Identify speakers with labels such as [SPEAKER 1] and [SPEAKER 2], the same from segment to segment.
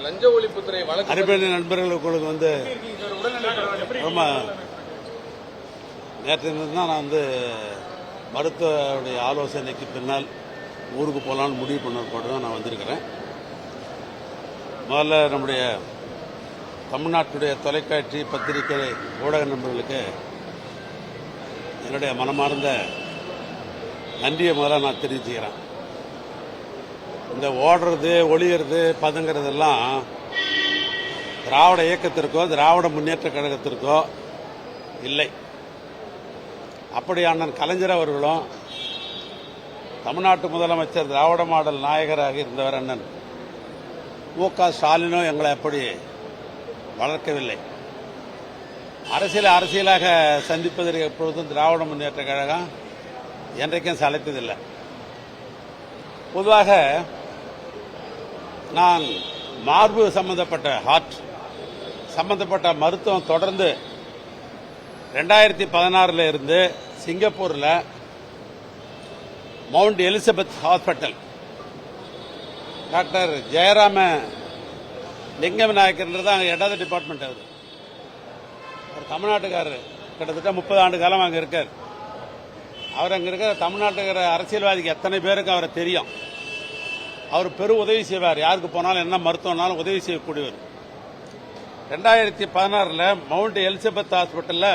[SPEAKER 1] லஞ்ச ஒழிப்புத்துறை வழக்கு
[SPEAKER 2] அடிப்படை நண்பர்களுக்கு வந்து ரொம்ப நேற்று தான் நான் மருத்துவருடைய ஆலோசனைக்கு பின்னால் ஊருக்கு போகலான்னு முடிவு பண்ண தான் நான் வந்திருக்கிறேன். முதல்ல நம்முடைய தமிழ்நாட்டுடைய தொலைக்காட்சி பத்திரிகை ஊடக நண்பர்களுக்கு என்னுடைய மனமார்ந்த நன்றியை முதல்ல நான் தெரிவிச்சுக்கிறேன். இந்த ஓடுறது ஒளியறது பதுங்கிறதெல்லாம் திராவிட இயக்கத்திற்கோ திராவிட முன்னேற்ற கழகத்திற்கோ இல்லை. அப்படி அண்ணன் கலைஞர் அவர்களும் தமிழ்நாட்டு முதலமைச்சர் திராவிட மாடல் நாயகராக இருந்தவர் அண்ணன் மு.க. ஸ்டாலினும் எங்களை அப்படி வளர்க்கவில்லை. அரசியலாக சந்திப்பதற்கு எப்பொழுதும் திராவிட முன்னேற்ற கழகம் என்றைக்கும் சளைத்ததில்லை. பொதுவாக நான் மார்பு சம்பந்தப்பட்ட ஹார்ட் சம்பந்தப்பட்ட மருத்துவம் தொடர்ந்து 2016 இருந்து சிங்கப்பூரில் mount Elizabeth hospital doctor Jayarama லிங்கம் நாயக்கர் தான் அங்கே இடது டிபார்ட்மெண்ட். அவர் தமிழ்நாட்டுக்காரர், கிட்டத்தட்ட 30 ஆண்டு காலம் அங்கே இருக்கார். அவர் அங்கே இருக்கிற தமிழ்நாட்டுக்கிற அரசியல்வாதிக்கு எத்தனை பேருக்கு அவரை தெரியும். அவர் பெரும் உதவி செய்வார். யாருக்கு போனாலும் என்ன மருத்துவம்னாலும் உதவி செய்யக்கூடியவர். 2016 மவுண்ட் எலிசபெத் ஹாஸ்பிட்டலில்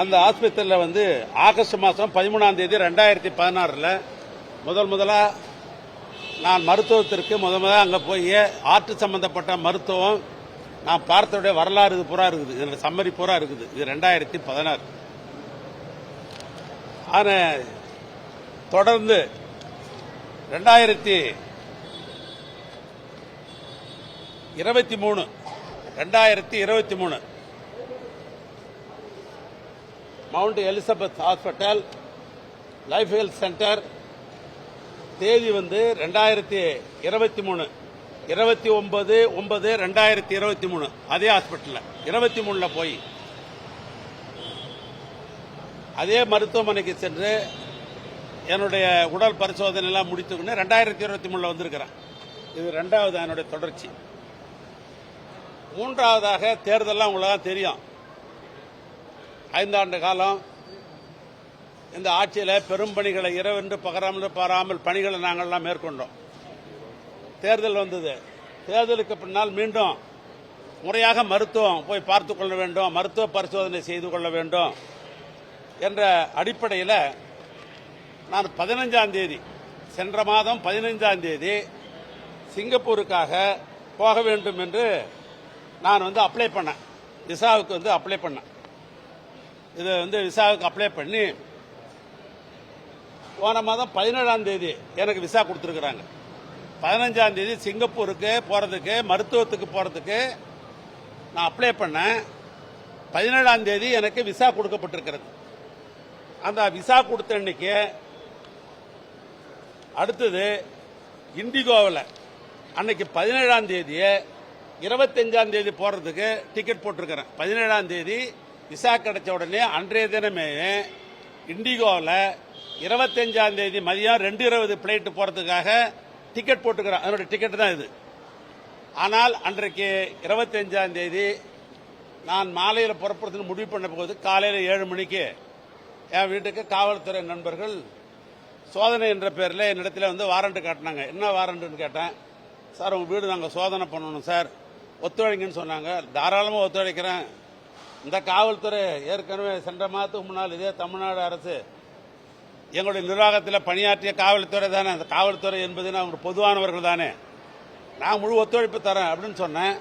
[SPEAKER 2] அந்த ஆஸ்பத்திரியில் ஆகஸ்ட் மாதம் 13ஆம் தேதி 2016 முதலா நான் மருத்துவத்திற்கு முதல்ல அங்கே போய் ஆர்ட் சம்பந்தப்பட்ட மருத்துவம் நான் பார்த்தோடைய வரலாறு இது பூரா இருக்குது. இதில் சம்மரி பூரா இருக்குது. இது 2016. ஆனால் தொடர்ந்து 2023 mount Elizabeth hospital life health centre தேதி 2023 29/9/2023 அதே ஹாஸ்பிட்டல் 23 போய் அதே மருத்துவமனைக்கு சென்று என்னுடைய உடல் பரிசோதனை எல்லாம் முடித்துக்கொண்டு 2023 வந்திருக்கிறேன். இது 2வது என்னுடைய தொடர்ச்சி. 3வதாக தேர்தலாம் உங்களுக்கு தெரியும். 5 ஆண்டு காலம் இந்த ஆட்சியில் பெரும் பணிகளை இரவென்று பாராமல் பணிகளை நாங்கள்லாம் மேற்கொண்டோம். தேர்தல் வந்தது. தேர்தலுக்கு பின்னால் மீண்டும் முறையாக மருத்துவம் போய் பார்த்துக் கொள்ள வேண்டும், மருத்துவ பரிசோதனை செய்து கொள்ள வேண்டும் என்ற அடிப்படையில் நான் 15ஆம் தேதி சென்ற மாதம் 15ஆம் தேதி சிங்கப்பூருக்காக போக வேண்டும் என்று நான் அப்ளை பண்ணேன். விசாவுக்கு அப்ளை பண்ணேன். இது விசாவுக்கு அப்ளை பண்ணி போன மாதம் 17ஆம் தேதி எனக்கு விசா கொடுத்துருக்குறாங்க. 15ஆம் தேதி சிங்கப்பூருக்கு போறதுக்கு மருத்துவத்துக்கு போறதுக்கு நான் அப்ளை பண்ணேன். 17ஆம் தேதி எனக்கு விசா கொடுக்கப்பட்டிருக்கிறது. அந்த விசா கொடுத்த அன்னைக்கு அடுத்தது இண்டிகோவில் அன்னைக்கு 17ஆம் தேதி 25ஆம் தேதி போறதுக்கு டிக்கெட் போட்டிருக்கிறேன். 17ஆம் தேதி விசா கிடைச்ச உடனே அன்றைய தினமே இண்டிகோவில் 25ஆம் தேதி மதியம் 2:20 பிளைட் போறதுக்காக டிக்கெட் போட்டுக்கிறேன். அதனுடைய டிக்கெட் தான் இது. ஆனால் அன்றைக்கு 25ஆம் தேதி நான் மாலையில் புறப்படுறதுன்னு முடிவு பண்ண போது காலையில் 7 மணிக்கு என் வீட்டுக்கு காவல்துறை நண்பர்கள் சோதனை என்ற பேரில் என்னிடத்தில் வாரண்ட் காட்டினாங்க. என்ன வாரண்ட்னு கேட்டேன். சார் உங்கள் வீடு நாங்கள் சோதனை பண்ணணும் சார், ஒத்துழைங்கன்னு சொன்னாங்க. தாராளமாக ஒத்துழைக்கிறேன். இந்த காவல்துறை ஏற்கனவே சென்ற மாதத்துக்கு முன்னால் இதே தமிழ்நாடு அரசு எங்களுடைய நிர்வாகத்தில் பணியாற்றிய காவல்துறை தானே. அந்த காவல்துறை என்பது அவங்க பொதுவானவர்கள் தானே, நான் முழு ஒத்துழைப்பு தரேன் அப்படின்னு சொன்னேன்.